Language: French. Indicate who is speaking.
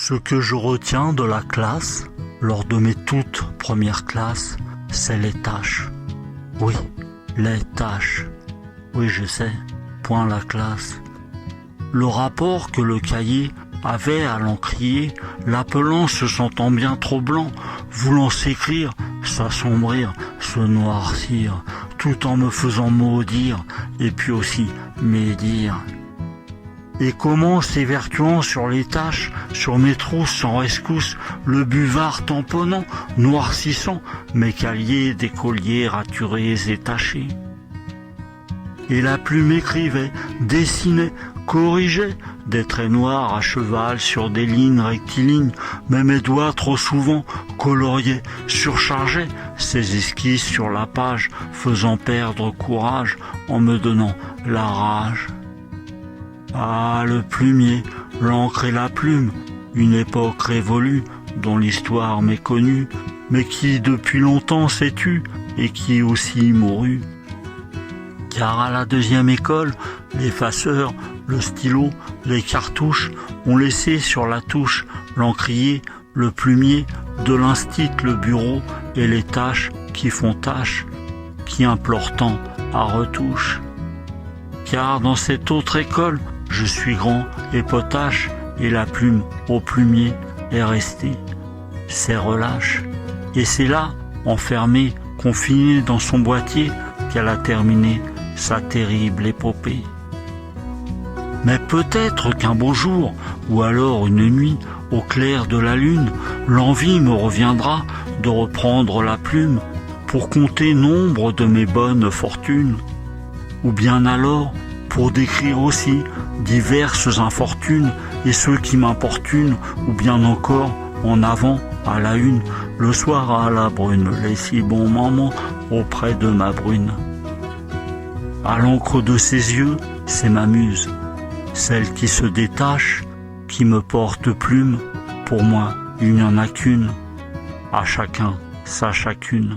Speaker 1: Ce que je retiens de la classe, lors de mes toutes premières classes, c'est les tâches. Oui, les tâches. Oui, je sais, point la classe. Le rapport que le cahier avait à l'encrier, l'appelant se sentant bien trop blanc, voulant s'écrire, s'assombrir, se noircir, tout en me faisant maudire, et puis aussi médire. Et comment s'évertuant sur les tâches, sur mes trousses sans rescousse, le buvard tamponnant, noircissant, mes caliers d'écoliers raturés et tachés. Et la plume écrivait, dessinait, corrigeait, des traits noirs à cheval sur des lignes rectilignes, mais mes doigts trop souvent coloriaient, surchargeaient ces esquisses sur la page, faisant perdre courage en me donnant la rage. Ah, le plumier, l'encre et la plume, une époque révolue dont l'histoire m'est connue, mais qui depuis longtemps s'est tue et qui aussi mourut. Car à la deuxième école, l'effaceur, le stylo, les cartouches ont laissé sur la touche l'encrier, le plumier, de l'instit le bureau et les tâches qui font tâche, qui implorent tant à retouche. Car dans cette autre école, je suis grand et potache, et la plume au plumier est restée. C'est relâche. Et c'est là, enfermée, confinée dans son boîtier, qu'elle a terminé sa terrible épopée. Mais peut-être qu'un beau jour, ou alors une nuit, au clair de la lune, l'envie me reviendra de reprendre la plume pour compter nombre de mes bonnes fortunes. Ou bien alors, pour décrire aussi diverses infortunes et ceux qui m'importunent, ou bien encore en avant à la une, le soir à la brune, les si bons moments auprès de ma brune. À l'encre de ses yeux, c'est ma muse, celle qui se détache, qui me porte plume. Pour moi, il n'y en a qu'une, à chacun sa chacune.